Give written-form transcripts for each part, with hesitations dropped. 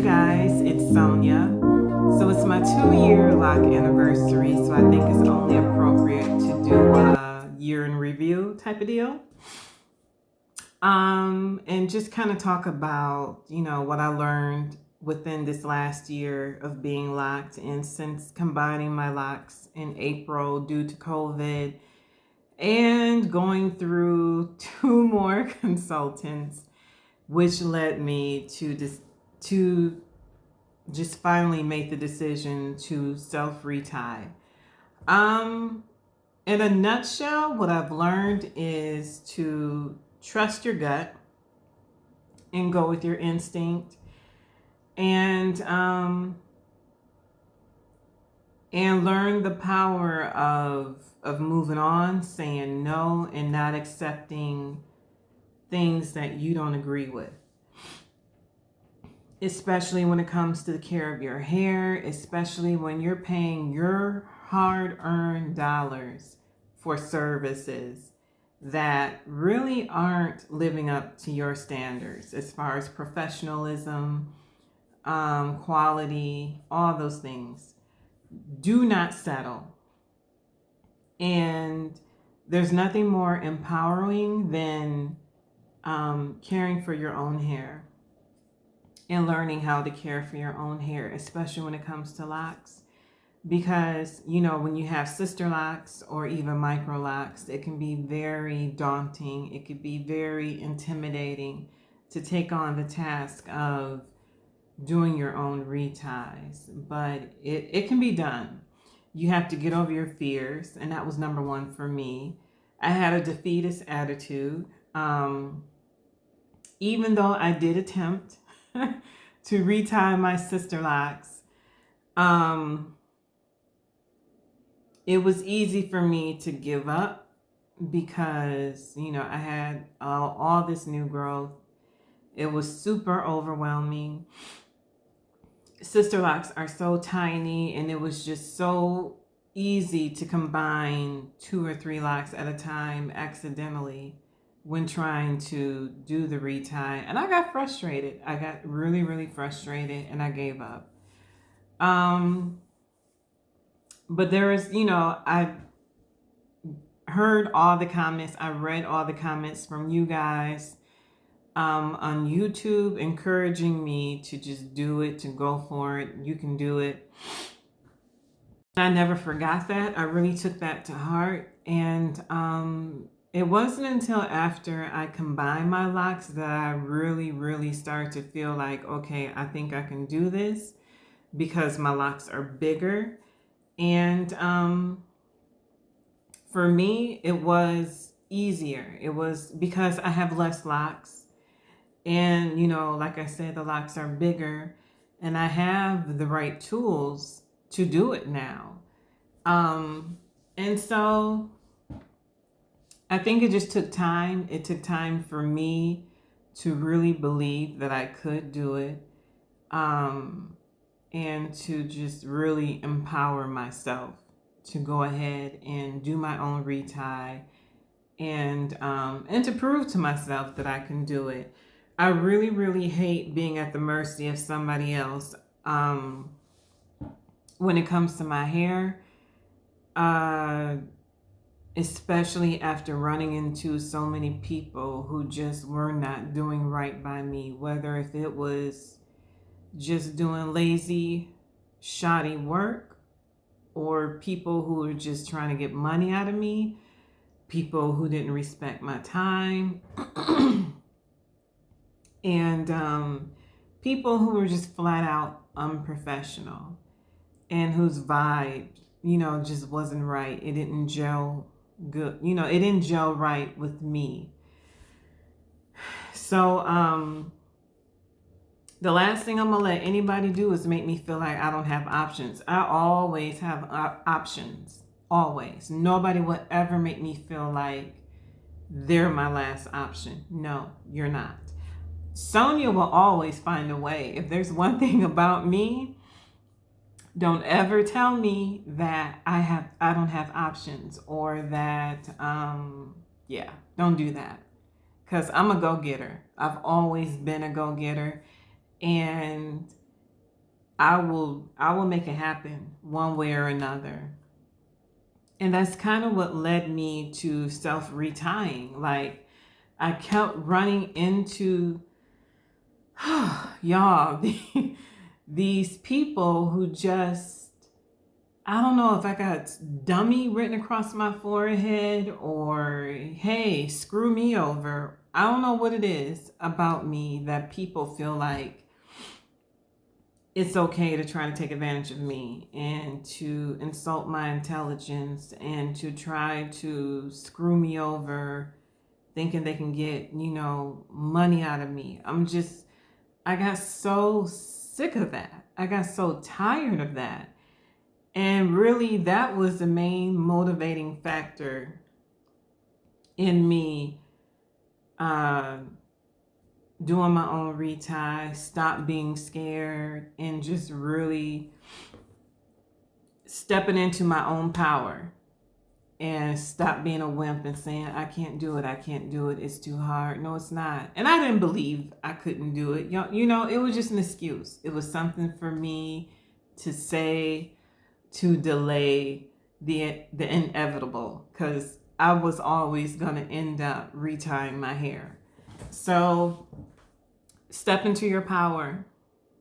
guys, it's Sonia. So it's my 2 year lock anniversary, so I think it's only appropriate to do a year in review type of deal. And just kind of talk about, what I learned within this last year of being locked, and since combining my locks in April due to COVID and going through two more consultants, which led me to just finally make the decision to self-retie. In a nutshell, what I've learned is to trust your gut and go with your instinct, and learn the power of moving on, saying no, and not accepting things that you don't agree with. Especially when it comes to the care of your hair, especially when you're paying your hard-earned dollars for services that really aren't living up to your standards as far as professionalism, quality, all those things. Do not settle. And there's nothing more empowering than caring for your own hair and learning how to care for your own hair, especially when it comes to locks. Because, when you have sister locks or even micro locks, it can be very daunting. It could be very intimidating to take on the task of doing your own reties. But it can be done. You have to get over your fears, and that was number one for me. I had a defeatist attitude. Even though I did attempt to retie my sister locks, it was easy for me to give up because, I had all this new growth. It was super overwhelming. Sister locks are so tiny, and it was just so easy to combine 2 or 3 locks at a time accidentally when trying to do the retie. And I got frustrated. I got really, really frustrated, and I gave up. But there is, I heard all the comments. I read all the comments from you guys on YouTube encouraging me to just do it, to go for it. You can do it. I never forgot that. I really took that to heart. And it wasn't until after I combined my locks that I really, really started to feel like, okay, I think I can do this because my locks are bigger. And for me, it was easier. It was because I have less locks. And, like I said, the locks are bigger, and I have the right tools to do it now. And so I think it just took time. It took time for me to really believe that I could do it, and to just really empower myself to go ahead and do my own retie, and to prove to myself that I can do it. I really, really hate being at the mercy of somebody else when it comes to my hair. Especially after running into so many people who just were not doing right by me, whether if it was just doing lazy, shoddy work, or people who were just trying to get money out of me, people who didn't respect my time, and people who were just flat out unprofessional, and whose vibe, just wasn't right. It didn't gel good. It didn't gel right with me. So the last thing I'm gonna let anybody do is make me feel like I don't have options. I always have options. Always. Nobody will ever make me feel like they're my last option. No, you're not. Sonia will always find a way. If there's one thing about me, don't ever tell me that I don't have options, or that don't do that. Because I'm a go-getter. I've always been a go-getter. And I will make it happen one way or another. And that's kind of what led me to self-retying. Like, I kept running into y'all, these people who just, I don't know if I got dummy written across my forehead or, hey, screw me over. I don't know what it is about me that people feel like it's okay to try to take advantage of me and to insult my intelligence and to try to screw me over, thinking they can get, money out of me. I got so sick of that. I got so tired of that. And really, that was the main motivating factor in me doing my own retie, stop being scared, and just really stepping into my own power and stop being a wimp and saying, I can't do it, it's too hard. No, it's not. And I didn't believe I couldn't do it. It was just an excuse. It was something for me to say to delay the inevitable, because I was always going to end up retying my hair. So step into your power.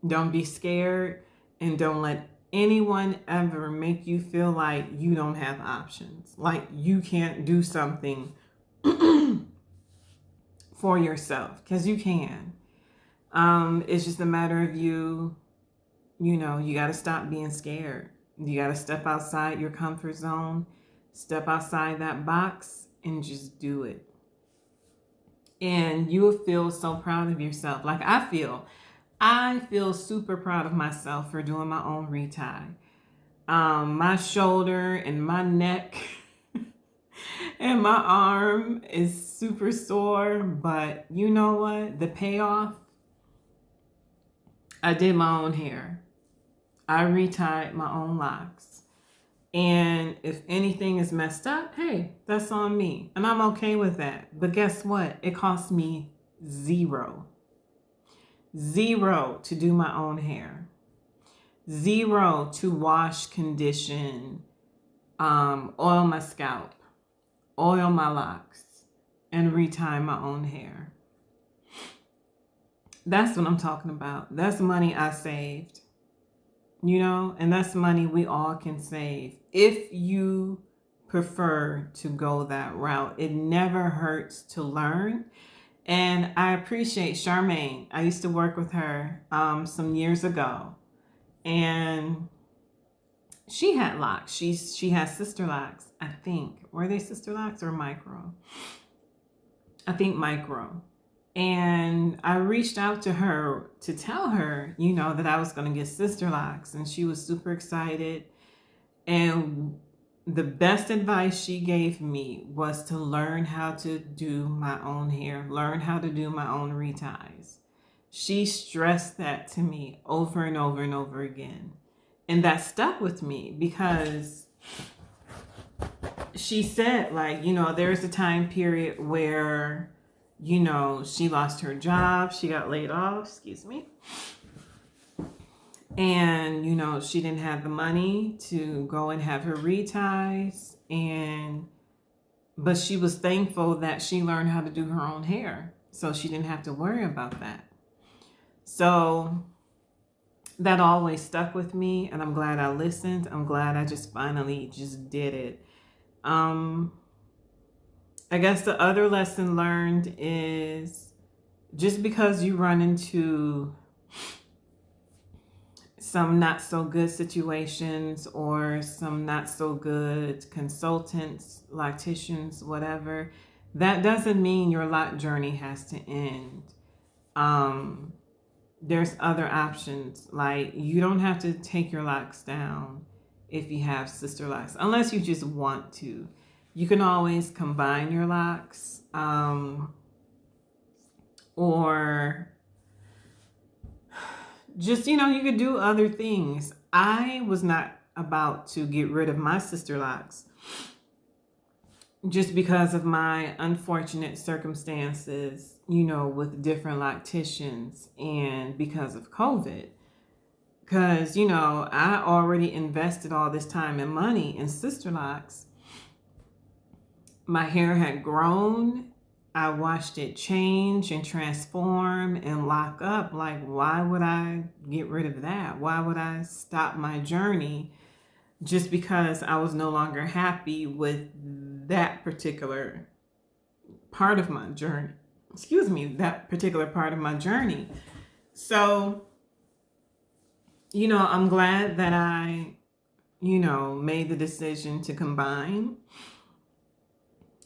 Don't be scared, and don't let anyone ever make you feel like you don't have options, like you can't do something for yourself, because you can. It's just a matter of you got to stop being scared. You got to step outside your comfort zone, step outside that box, and just do it. And you will feel so proud of yourself. Like I feel super proud of myself for doing my own retie. My shoulder and my neck and my arm is super sore, but you know what? The payoff, I did my own hair. I retied my own locks. And if anything is messed up, hey, that's on me. And I'm okay with that. But guess what? It cost me zero to do my own hair. Zero to wash, condition, oil my scalp, oil my locks, and retie my own hair. That's what I'm talking about. That's money I saved. And that's money we all can save if you prefer to go that route. It never hurts to learn. And I appreciate Charmaine. I used to work with her some years ago, and she had locks. She has sister locks, I think. Were they sister locks or micro? I think micro. And I reached out to her to tell her, that I was going to get sister locks. And she was super excited. And the best advice she gave me was to learn how to do my own hair, learn how to do my own reties. She stressed that to me over and over and over again. And that stuck with me because she said, there's a time period where she lost her job. She got laid off, and, she didn't have the money to go and have her reties. But she was thankful that she learned how to do her own hair, so she didn't have to worry about that. So that always stuck with me, and I'm glad I listened. I'm glad I just finally just did it. I guess the other lesson learned is just because you run into some not so good situations or some not so good consultants, locticians, whatever, that doesn't mean your lock journey has to end. There's other options. Like, you don't have to take your locks down if you have sister locks, unless you just want to. You can always combine your locks, or just, you could do other things. I was not about to get rid of my sister locks just because of my unfortunate circumstances, with different locticians and because of COVID. Because, you know, I already invested all this time and money in sister locks. My hair had grown. I watched it change and transform and lock up. Like, why would I get rid of that? Why would I stop my journey just because I was no longer happy with that particular part of my journey? Excuse me, that particular part of my journey. So, you know, I'm glad that I, you know, made the decision to combine.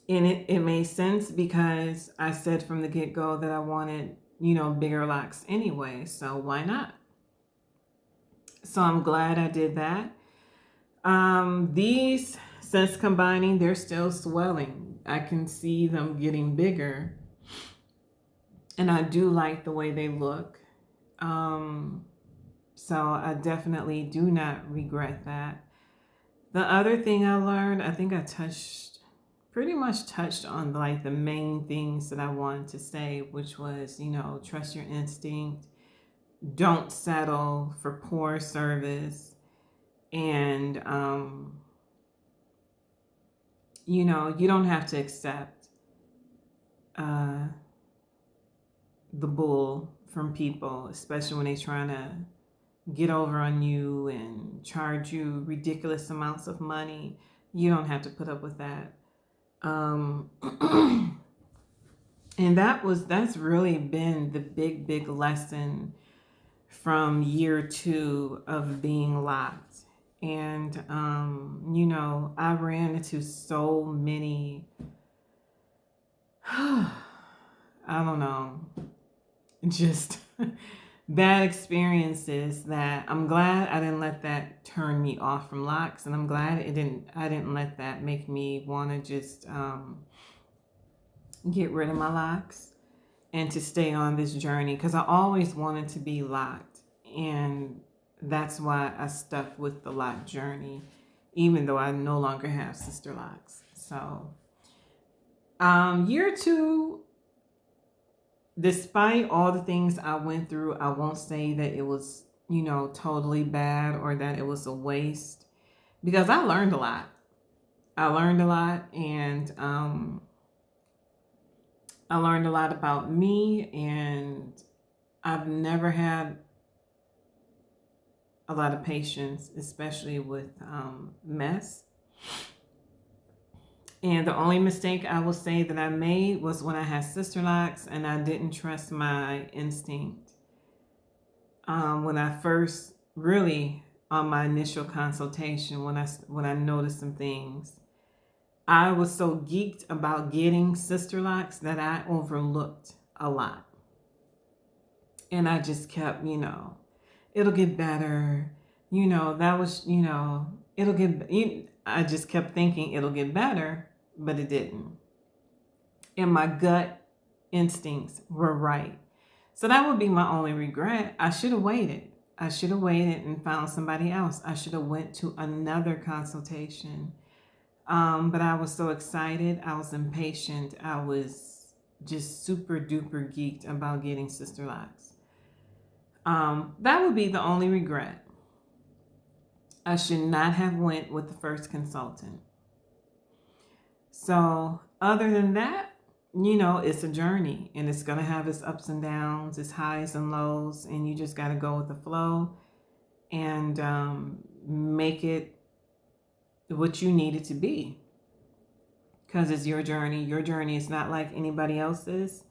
And it made sense because I said from the get-go that I wanted, you know, bigger locks anyway. So why not? So I'm glad I did that. These, since combining, they're still swelling. I can see them getting bigger. And I do like the way they look. So I definitely do not regret that. The other thing I learned, I think I pretty much touched on like the main things that I wanted to say, which was, you know, trust your instinct, don't settle for poor service, and you know, you don't have to accept the bull from people, especially when they're trying to get over on you and charge you ridiculous amounts of money. You don't have to put up with that. And that's really been the big lesson from year 2 of being locked. And you know, I ran into so many I don't know, just bad experiences that I'm glad I didn't let that turn me off from locks, and I'm glad I didn't let that make me want to just get rid of my locks and to stay on this journey, because I always wanted to be locked, and that's why I stuck with the lock journey, even though I no longer have sister locks. So year 2, despite all the things I went through, I won't say that it was, you know, totally bad or that it was a waste, because I learned a lot. I learned a lot, and I learned a lot about me, and I've never had a lot of patience, especially with mess. And the only mistake I will say that I made was when I had sister locks and I didn't trust my instinct. When I first really, on my initial consultation, when I noticed some things, I was so geeked about getting sister locks that I overlooked a lot. And I just kept, you know, it'll get better. You know, that was, you know, I just kept thinking it'll get better, but it didn't. And my gut instincts were right. So that would be my only regret. I should have waited. I should have waited and found somebody else. I should have went to another consultation. But I was so excited. I was impatient. I was just super duper geeked about getting sister locks. That would be the only regret. I should not have went with the first consultant. So other than that, you know, it's a journey, and it's going to have its ups and downs, its highs and lows, and you just got to go with the flow and make it what you need it to be, because it's your journey. Your journey is not like anybody else's,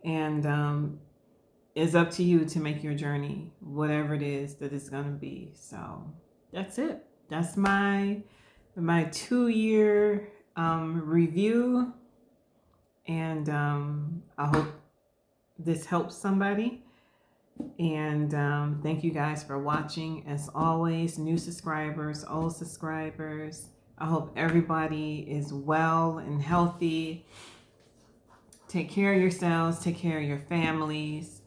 and it's up to you to make your journey whatever it is that it's going to be. So that's it. That's my 2-year review, and I hope this helps somebody. And thank you guys for watching. As always, new subscribers, old subscribers, I hope everybody is well and healthy. Take care of yourselves, take care of your families.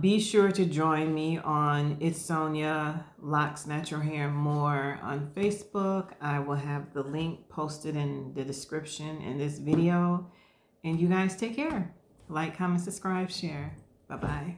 Be sure to join me on It's Sonia Locks Natural Hair More on Facebook. I will have the link posted in the description in this video. And you guys take care. Like, comment, subscribe, share. Bye-bye.